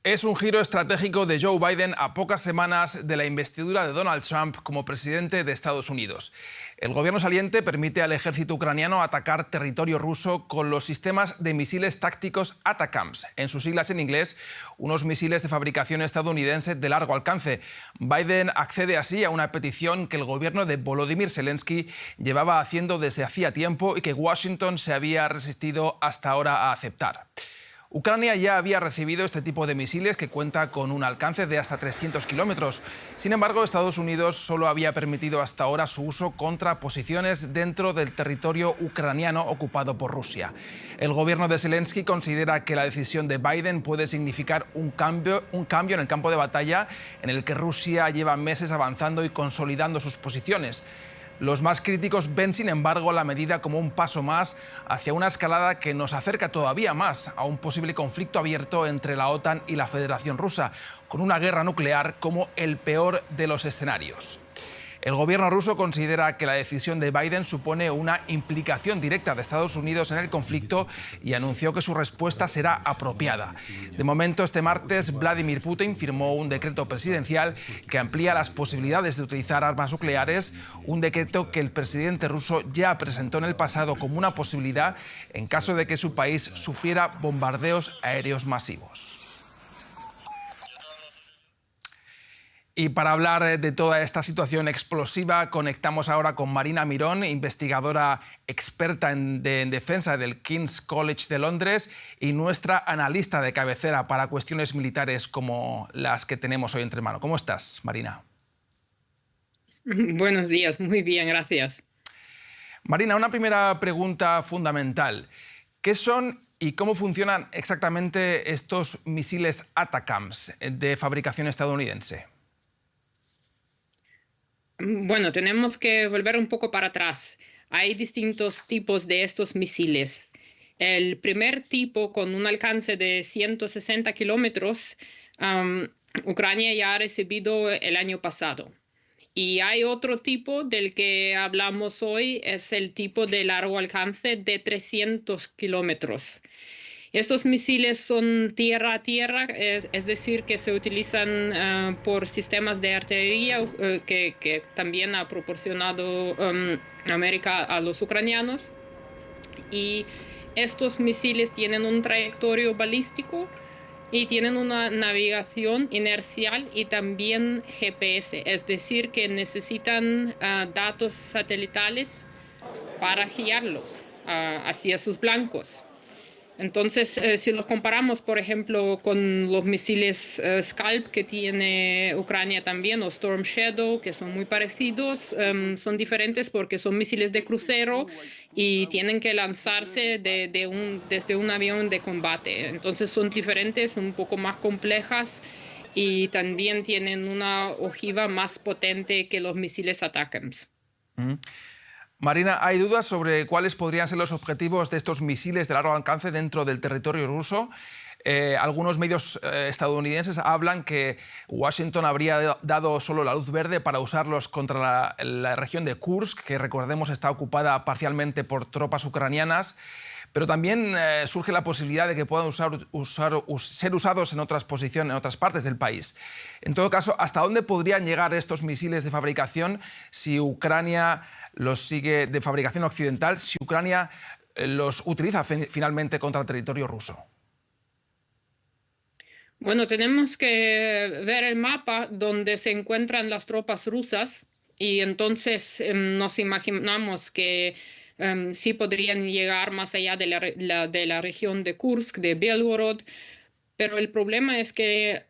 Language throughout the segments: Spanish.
Es un giro estratégico de Joe Biden a pocas semanas de la investidura de Donald Trump como presidente de Estados Unidos. El gobierno saliente permite al ejército ucraniano atacar territorio ruso con los sistemas de misiles tácticos ATACMS, en sus siglas en inglés, unos misiles de fabricación estadounidense de largo alcance. Biden accede así a una petición que el gobierno de Volodymyr Zelensky llevaba haciendo desde hacía tiempo y que Washington se había resistido hasta ahora a aceptar. Ucrania ya había recibido este tipo de misiles que cuenta con un alcance de hasta 300 kilómetros. Sin embargo, Estados Unidos solo había permitido hasta ahora su uso contra posiciones dentro del territorio ucraniano ocupado por Rusia. El gobierno de Zelensky considera que la decisión de Biden puede significar un cambio en el campo de batalla en el que Rusia lleva meses avanzando y consolidando sus posiciones. Los más críticos ven, sin embargo, la medida como un paso más hacia una escalada que nos acerca todavía más a un posible conflicto abierto entre la OTAN y la Federación Rusa, con una guerra nuclear como el peor de los escenarios. El gobierno ruso considera que la decisión de Biden supone una implicación directa de Estados Unidos en el conflicto y anunció que su respuesta será apropiada. De momento, este martes, Vladimir Putin firmó un decreto presidencial que amplía las posibilidades de utilizar armas nucleares, un decreto que el presidente ruso ya presentó en el pasado como una posibilidad en caso de que su país sufriera bombardeos aéreos masivos. Y para hablar de toda esta situación explosiva, conectamos ahora con Marina Mirón, investigadora experta en defensa del King's College de Londres y nuestra analista de cabecera para cuestiones militares como las que tenemos hoy entre manos. ¿Cómo estás, Marina? Buenos días, muy bien, gracias. Marina, una primera pregunta fundamental. ¿Qué son y cómo funcionan exactamente estos misiles ATACMS de fabricación estadounidense? Bueno, tenemos que volver un poco para atrás. Hay distintos tipos de estos misiles. El primer tipo, con un alcance de 160 kilómetros, Ucrania ya ha recibido el año pasado. Y hay otro tipo del que hablamos hoy, es el tipo de largo alcance de 300 kilómetros. Estos misiles son tierra a tierra, es decir, que se utilizan por sistemas de artillería que también ha proporcionado América a los ucranianos. Y estos misiles tienen un trayectorio balístico y tienen una navegación inercial y también GPS, es decir, que necesitan datos satelitales para guiarlos hacia sus blancos. Entonces, si los comparamos, por ejemplo, con los misiles Scalp que tiene Ucrania también, o Storm Shadow, que son muy parecidos, son diferentes porque son misiles de crucero y tienen que lanzarse desde un avión de combate. Entonces, son diferentes, un poco más complejas y también tienen una ojiva más potente que los misiles ATACMS. Marina, ¿hay dudas sobre cuáles podrían ser los objetivos de estos misiles de largo alcance dentro del territorio ruso? Algunos medios estadounidenses hablan que Washington habría dado solo la luz verde para usarlos contra la región de Kursk, que recordemos está ocupada parcialmente por tropas ucranianas. Pero también surge la posibilidad de que puedan ser usados en otras posiciones, en otras partes del país. En todo caso, ¿hasta dónde podrían llegar estos misiles de fabricación si Ucrania los sigue de fabricación occidental, si Ucrania los utiliza finalmente contra el territorio ruso? Bueno, tenemos que ver el mapa donde se encuentran las tropas rusas y entonces nos imaginamos que sí podrían llegar más allá de la región de Kursk, de Belgorod, pero el problema es que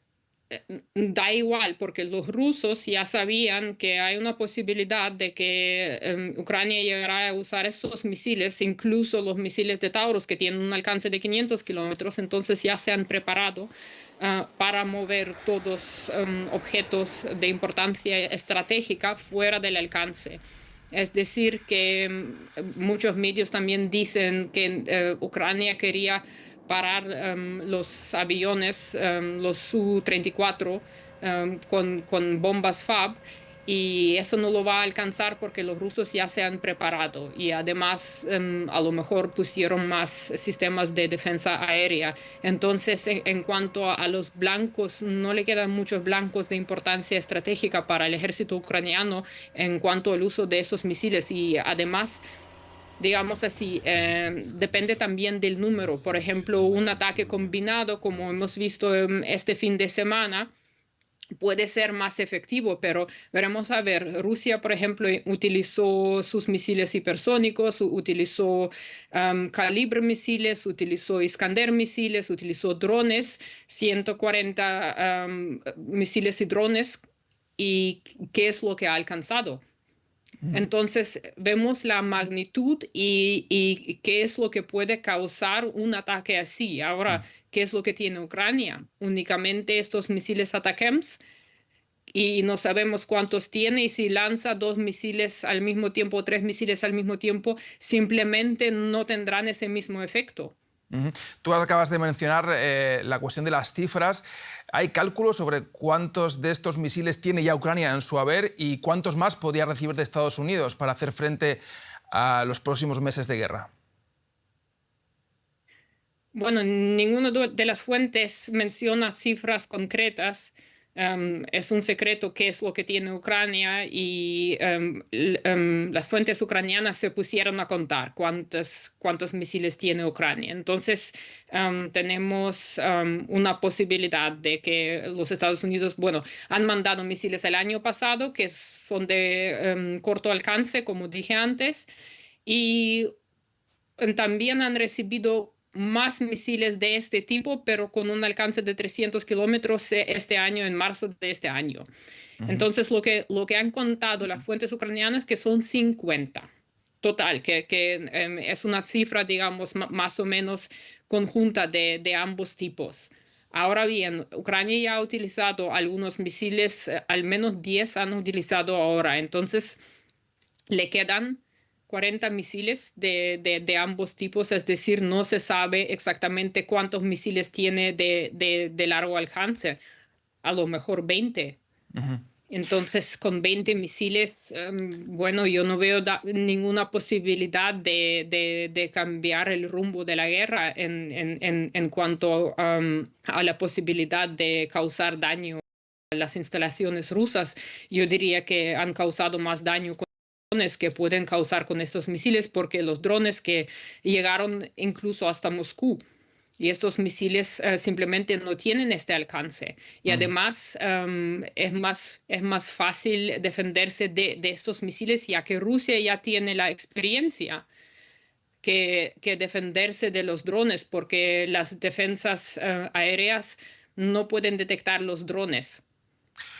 da igual, porque los rusos ya sabían que hay una posibilidad de que Ucrania llegará a usar estos misiles, incluso los misiles de Taurus, que tienen un alcance de 500 kilómetros, entonces ya se han preparado para mover todos objetos de importancia estratégica fuera del alcance. Es decir, que muchos medios también dicen que Ucrania quería parar los aviones, los Su-34, con bombas FAB, y eso no lo va a alcanzar porque los rusos ya se han preparado y además a lo mejor pusieron más sistemas de defensa aérea. Entonces, en cuanto a los blancos, no le quedan muchos blancos de importancia estratégica para el ejército ucraniano en cuanto al uso de esos misiles y además digamos así, depende también del número. Por ejemplo, un ataque combinado, como hemos visto este fin de semana, puede ser más efectivo, pero veremos a ver. Rusia, por ejemplo, utilizó sus misiles hipersónicos, utilizó calibre misiles, utilizó Iskander misiles, utilizó drones, 140 misiles y drones. ¿Y qué es lo que ha alcanzado? Entonces, vemos la magnitud y qué es lo que puede causar un ataque así. Ahora, ¿qué es lo que tiene Ucrania? Únicamente estos misiles ATACMS y no sabemos cuántos tiene y si lanza 2 misiles al mismo tiempo o 3 misiles al mismo tiempo, simplemente no tendrán ese mismo efecto. Tú acabas de mencionar la cuestión de las cifras. ¿Hay cálculos sobre cuántos de estos misiles tiene ya Ucrania en su haber y cuántos más podría recibir de Estados Unidos para hacer frente a los próximos meses de guerra? Bueno, ninguna de las fuentes menciona cifras concretas. Es un secreto qué es lo que tiene Ucrania y las fuentes ucranianas se pusieron a contar cuántos misiles tiene Ucrania. Entonces, tenemos una posibilidad de que los Estados Unidos, bueno, han mandado misiles el año pasado que son de corto alcance, como dije antes, y también han recibido más misiles de este tipo, pero con un alcance de 300 kilómetros este año, en marzo de este año. Entonces, lo que han contado las fuentes ucranianas que son 50 total, que es una cifra, digamos, más o menos conjunta de ambos tipos. Ahora bien, Ucrania ya ha utilizado algunos misiles, al menos 10 han utilizado ahora, entonces le quedan 40 misiles de ambos tipos, es decir, no se sabe exactamente cuántos misiles tiene de largo alcance, a lo mejor 20. Entonces, con 20 misiles, bueno, yo no veo ninguna posibilidad de cambiar el rumbo de la guerra en cuanto a la posibilidad de causar daño a las instalaciones rusas. Yo diría que han causado más daño con drones que pueden causar con estos misiles, porque los drones que llegaron incluso hasta Moscú, y estos misiles simplemente no tienen este alcance. Y además es más fácil defenderse de estos misiles, ya que Rusia ya tiene la experiencia que defenderse de los drones, porque las defensas aéreas no pueden detectar los drones,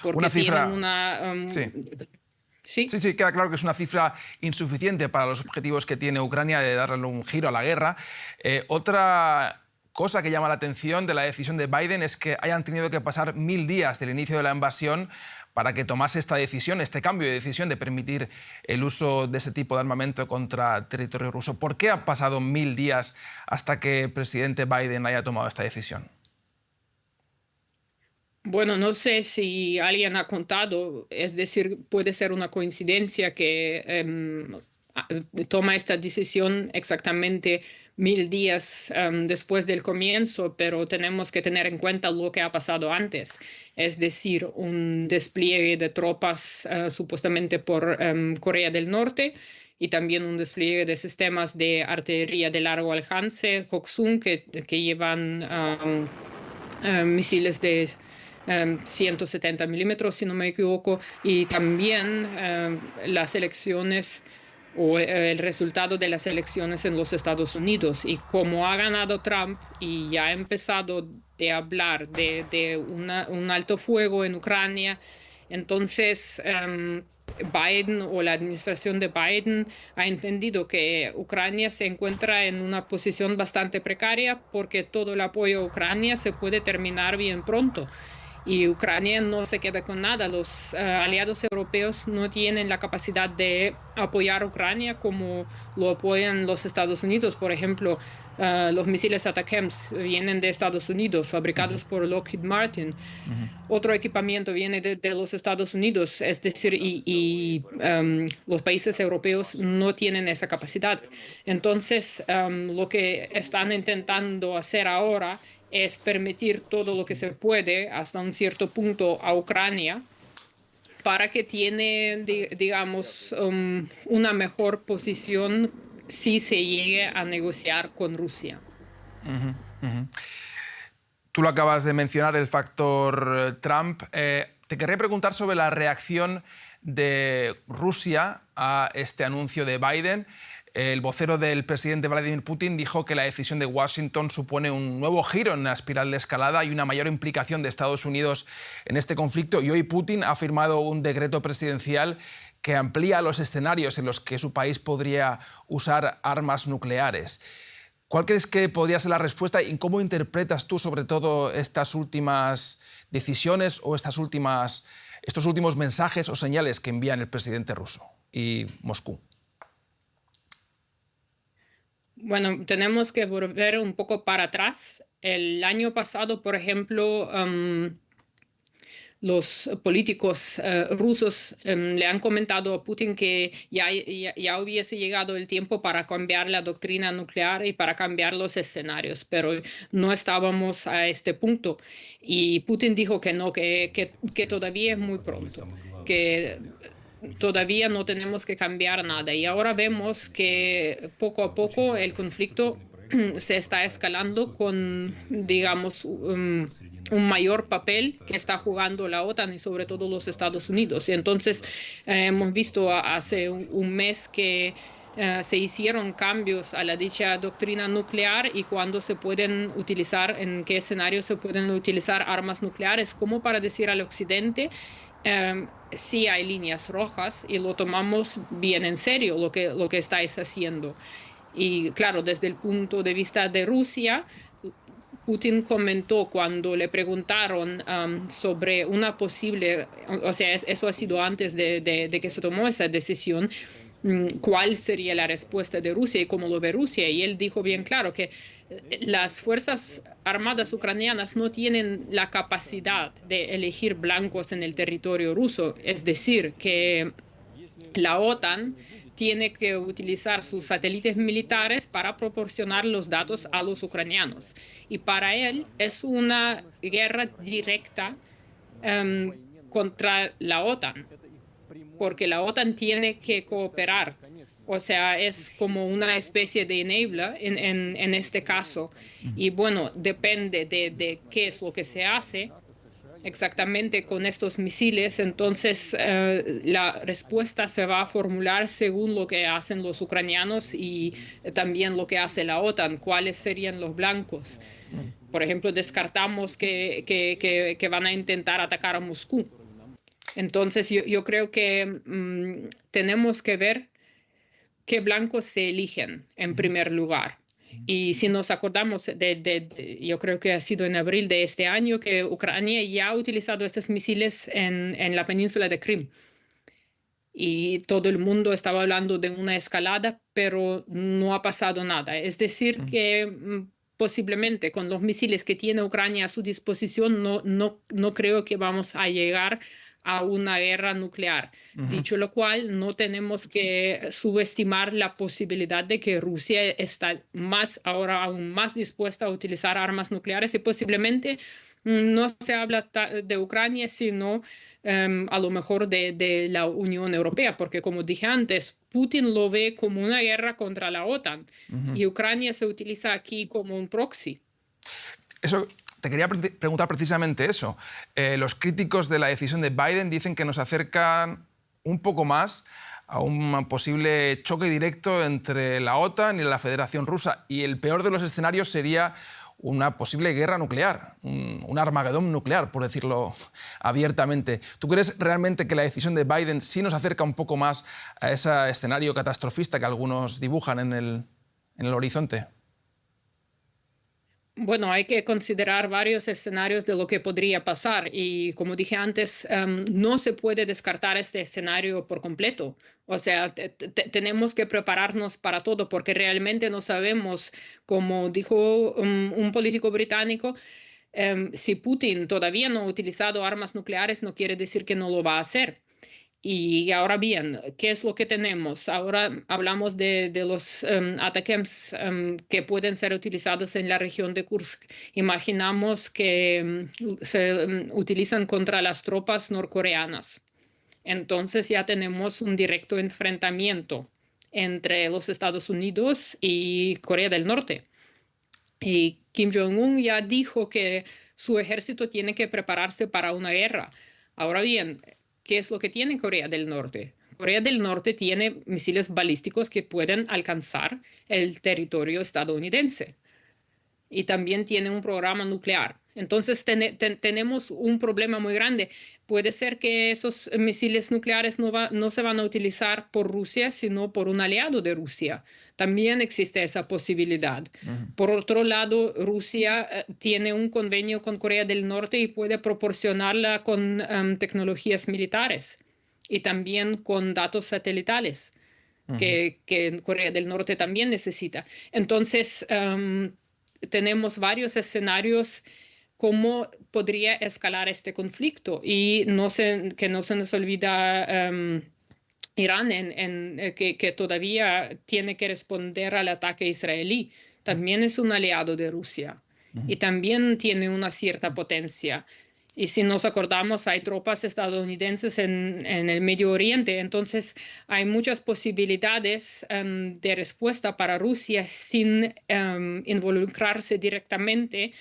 porque Una cifra... tienen una... Sí. ¿Sí? Sí, queda claro que es una cifra insuficiente para los objetivos que tiene Ucrania de darle un giro a la guerra. Otra cosa que llama la atención de la decisión de Biden es que hayan tenido que pasar 1000 días del inicio de la invasión para que tomase esta decisión, este cambio de decisión de permitir el uso de este tipo de armamento contra territorio ruso. ¿Por qué han pasado 1000 días hasta que el presidente Biden haya tomado esta decisión? Bueno, no sé si alguien ha contado, es decir, puede ser una coincidencia que toma esta decisión exactamente 1000 días después del comienzo, pero tenemos que tener en cuenta lo que ha pasado antes, es decir, un despliegue de tropas supuestamente por Corea del Norte y también un despliegue de sistemas de artillería de largo alcance, Hoksung, que llevan misiles de 170 milímetros, si no me equivoco, y también las elecciones o el resultado de las elecciones en los Estados Unidos. Y como ha ganado Trump y ya ha empezado de hablar de un alto fuego en Ucrania, entonces Biden o la administración de Biden ha entendido que Ucrania se encuentra en una posición bastante precaria porque todo el apoyo a Ucrania se puede terminar bien pronto. y Ucrania no se queda con nada. Los aliados europeos no tienen la capacidad de apoyar a Ucrania como lo apoyan los Estados Unidos. Por ejemplo, los misiles ATACMS vienen de Estados Unidos, fabricados por Lockheed Martin. Otro equipamiento viene de los Estados Unidos, es decir, los países europeos no tienen esa capacidad. Entonces, lo que están intentando hacer ahora es permitir todo lo que se puede hasta un cierto punto a Ucrania para que tiene, digamos, una mejor posición si se llegue a negociar con Rusia. Tú lo acabas de mencionar, el factor Trump. Te querría preguntar sobre la reacción de Rusia a este anuncio de Biden. El vocero del presidente Vladimir Putin dijo que la decisión de Washington supone un nuevo giro en la espiral de escalada y una mayor implicación de Estados Unidos en este conflicto. Y hoy Putin ha firmado un decreto presidencial que amplía los escenarios en los que su país podría usar armas nucleares. ¿Cuál crees que podría ser la respuesta y cómo interpretas tú sobre todo estas últimas decisiones o estos últimos mensajes o señales que envían el presidente ruso y Moscú? Bueno, tenemos que volver un poco para atrás. El año pasado, por ejemplo, los políticos rusos le han comentado a Putin que ya hubiese llegado el tiempo para cambiar la doctrina nuclear y para cambiar los escenarios, pero no estábamos a este punto. Y Putin dijo que no, que todavía es muy pronto, que todavía no tenemos que cambiar nada. Y ahora vemos que poco a poco el conflicto se está escalando con, digamos, un mayor papel que está jugando la OTAN y sobre todo los Estados Unidos. Y entonces hemos visto hace un mes que se hicieron cambios a la dicha doctrina nuclear y cuándo se pueden utilizar, en qué escenarios se pueden utilizar armas nucleares, como para decir al Occidente, sí hay líneas rojas y lo tomamos bien en serio lo que estáis haciendo. Y claro, desde el punto de vista de Rusia, Putin comentó cuando le preguntaron sobre una posible, o sea, eso ha sido antes de que se tomó esa decisión, cuál sería la respuesta de Rusia y cómo lo ve Rusia. Y él dijo bien claro que las Fuerzas Armadas ucranianas no tienen la capacidad de elegir blancos en el territorio ruso. Es decir, que la OTAN tiene que utilizar sus satélites militares para proporcionar los datos a los ucranianos. Y para él es una guerra directa contra la OTAN, porque la OTAN tiene que cooperar. O sea, es como una especie de enabler en este caso. Y bueno, depende de qué es lo que se hace exactamente con estos misiles, entonces la respuesta se va a formular según lo que hacen los ucranianos y también lo que hace la OTAN, cuáles serían los blancos. Por ejemplo, descartamos que van a intentar atacar a Moscú. Entonces yo creo que tenemos que ver qué blancos se eligen en primer lugar. Y si nos acordamos, yo creo que ha sido en abril de este año, que Ucrania ya ha utilizado estos misiles en la península de Crimea. Y todo el mundo estaba hablando de una escalada, pero no ha pasado nada. Es decir, que posiblemente con los misiles que tiene Ucrania a su disposición, no creo que vamos a llegar a una guerra nuclear. Dicho lo cual, no tenemos que subestimar la posibilidad de que Rusia está ahora aún más dispuesta a utilizar armas nucleares y posiblemente no se habla de Ucrania, sino a lo mejor de la Unión Europea, porque como dije antes, Putin lo ve como una guerra contra la OTAN y Ucrania se utiliza aquí como un proxy. Eso... Te quería preguntar precisamente eso. Los críticos de la decisión de Biden dicen que nos acercan un poco más a un posible choque directo entre la OTAN y la Federación Rusa. Y el peor de los escenarios sería una posible guerra nuclear, un Armagedón nuclear, por decirlo abiertamente. ¿Tú crees realmente que la decisión de Biden sí nos acerca un poco más a ese escenario catastrofista que algunos dibujan en el horizonte? Bueno, hay que considerar varios escenarios de lo que podría pasar y como dije antes, no se puede descartar este escenario por completo. O sea, tenemos que prepararnos para todo porque realmente no sabemos, como dijo un político británico, si Putin todavía no ha utilizado armas nucleares, no quiere decir que no lo va a hacer. Y ahora bien, ¿qué es lo que tenemos? Ahora hablamos de los ataques que pueden ser utilizados en la región de Kursk. Imaginamos que se utilizan contra las tropas norcoreanas. Entonces ya tenemos un directo enfrentamiento entre los Estados Unidos y Corea del Norte. Y Kim Jong-un ya dijo que su ejército tiene que prepararse para una guerra. Ahora bien, ¿qué es lo que tiene Corea del Norte? Corea del Norte tiene misiles balísticos que pueden alcanzar el territorio estadounidense y también tiene un programa nuclear. Entonces tenemos un problema muy grande. Puede ser que esos misiles nucleares no se van a utilizar por Rusia, sino por un aliado de Rusia. También existe esa posibilidad. Por otro lado, Rusia tiene un convenio con Corea del Norte y puede proporcionarla con tecnologías militares y también con datos satelitales que Corea del Norte también necesita. Entonces, tenemos varios escenarios cómo podría escalar este conflicto y que no se nos olvida Irán que todavía tiene que responder al ataque israelí. También es un aliado de Rusia y también tiene una cierta potencia. Y si nos acordamos, hay tropas estadounidenses en el Medio Oriente, entonces hay muchas posibilidades de respuesta para Rusia sin involucrarse directamente,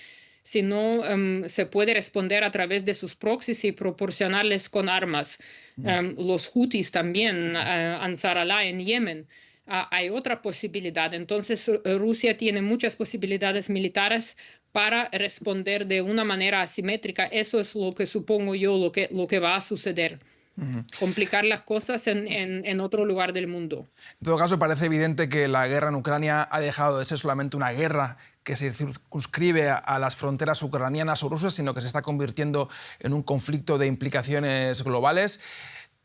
sino se puede responder a través de sus proxies y proporcionarles con armas. Los Houthis también, Ansar Allah en Yemen. Hay otra posibilidad. Entonces, Rusia tiene muchas posibilidades militares para responder de una manera asimétrica. Eso es lo que supongo yo, lo que va a suceder. Complicar las cosas en otro lugar del mundo. En todo caso, parece evidente que la guerra en Ucrania ha dejado de ser solamente una guerra que se circunscribe a las fronteras ucranianas o rusas, sino que se está convirtiendo en un conflicto de implicaciones globales.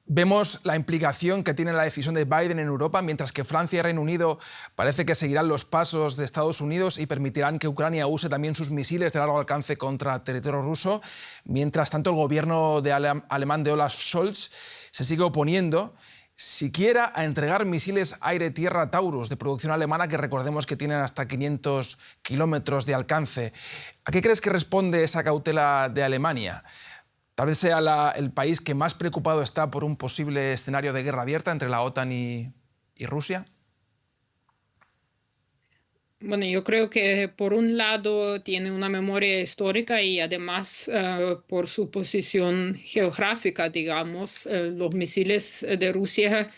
Vemos la implicación que tiene la decisión de Biden en Europa, mientras que Francia y Reino Unido parece que seguirán los pasos de Estados Unidos y permitirán que Ucrania use también sus misiles de largo alcance contra territorio ruso. Mientras tanto, el gobierno alemán de Olaf Scholz se sigue oponiendo siquiera a entregar misiles aire-tierra Taurus de producción alemana, que recordemos que tienen hasta 500 kilómetros de alcance. ¿A qué crees que responde esa cautela de Alemania? Tal vez sea el país que más preocupado está por un posible escenario de guerra abierta entre la OTAN y Rusia. Bueno, yo creo que por un lado tiene una memoria histórica y además por su posición geográfica, digamos, los misiles de Rusia.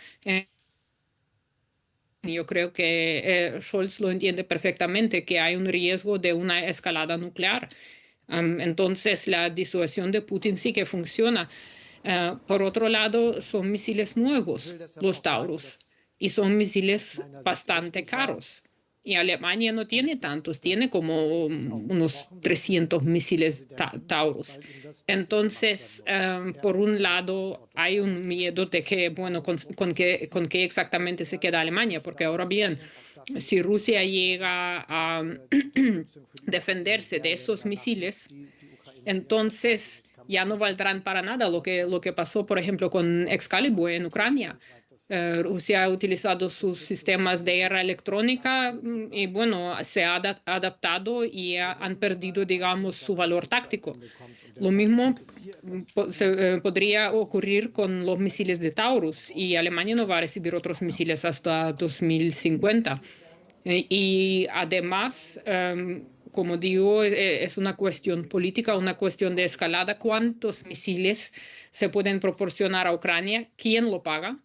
Yo creo que Scholz lo entiende perfectamente, que hay un riesgo de una escalada nuclear. Entonces, la disuasión de Putin sí que funciona. Por otro lado, son misiles nuevos, los Taurus, y son misiles bastante caros. Y Alemania no tiene tantos, tiene como unos 300 misiles Taurus. Entonces, por un lado, hay un miedo de que, bueno, con qué exactamente se queda Alemania, porque ahora bien, si Rusia llega a defenderse de esos misiles, entonces ya no valdrán para nada lo que pasó, por ejemplo, con Excalibur en Ucrania. Rusia ha utilizado sus sistemas de guerra electrónica y, bueno, se ha adaptado y han perdido, digamos, su valor táctico. Lo mismo podría ocurrir con los misiles de Taurus y Alemania no va a recibir otros misiles hasta 2050. Y además, como digo, es una cuestión política, una cuestión de escalada. ¿Cuántos misiles se pueden proporcionar a Ucrania? ¿Quién lo paga?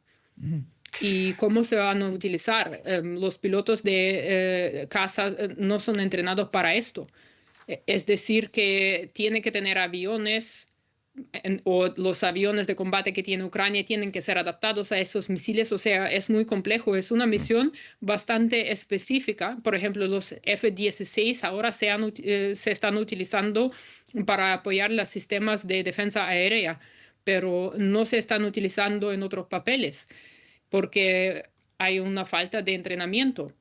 ¿Y cómo se van a utilizar? Los pilotos de caza no son entrenados para esto. Es decir, que tiene que tener aviones o los aviones de combate que tiene Ucrania tienen que ser adaptados a esos misiles. O sea, es muy complejo. Es una misión bastante específica. Por ejemplo, los F-16 ahora se están utilizando para apoyar los sistemas de defensa aérea, pero no se están utilizando en otros papeles porque hay una falta de entrenamiento.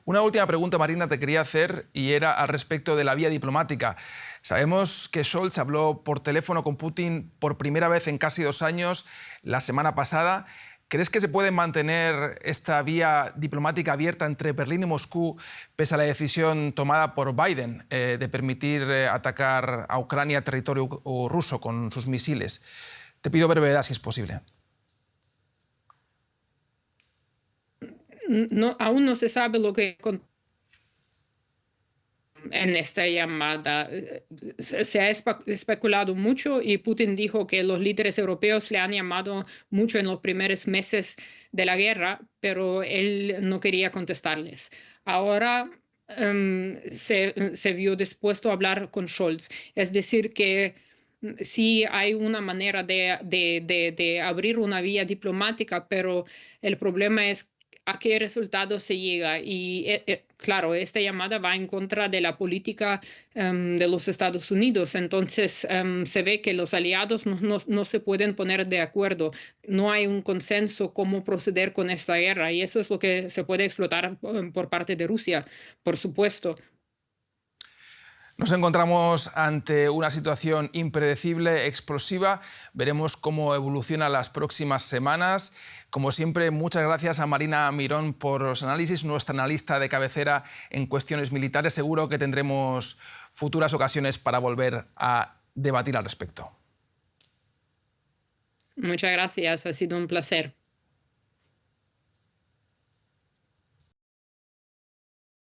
Una última pregunta, Marina, te quería hacer y era al respecto de la vía diplomática. Sabemos que Scholz habló por teléfono con Putin por primera vez en casi 2 años la semana pasada. ¿Crees que se puede mantener esta vía diplomática abierta entre Berlín y Moscú pese a la decisión tomada por Biden de permitir atacar a Ucrania, territorio ruso, con sus misiles? Te pido brevedad si es posible. No, aún no se sabe lo que en esta llamada. Se ha especulado mucho y Putin dijo que los líderes europeos le han llamado mucho en los primeros meses de la guerra, pero él no quería contestarles. Ahora se vio dispuesto a hablar con Scholz. Es decir, que sí hay una manera de abrir una vía diplomática, pero el problema es a qué resultado se llega. Y claro, esta llamada va en contra de la política de los Estados Unidos. Entonces se ve que los aliados no se pueden poner de acuerdo. No hay un consenso cómo proceder con esta guerra. Y eso es lo que se puede explotar por parte de Rusia, por supuesto. Nos encontramos ante una situación impredecible, explosiva. Veremos cómo evoluciona las próximas semanas. Como siempre, muchas gracias a Marina Mirón por los análisis, nuestra analista de cabecera en cuestiones militares. Seguro que tendremos futuras ocasiones para volver a debatir al respecto. Muchas gracias, ha sido un placer.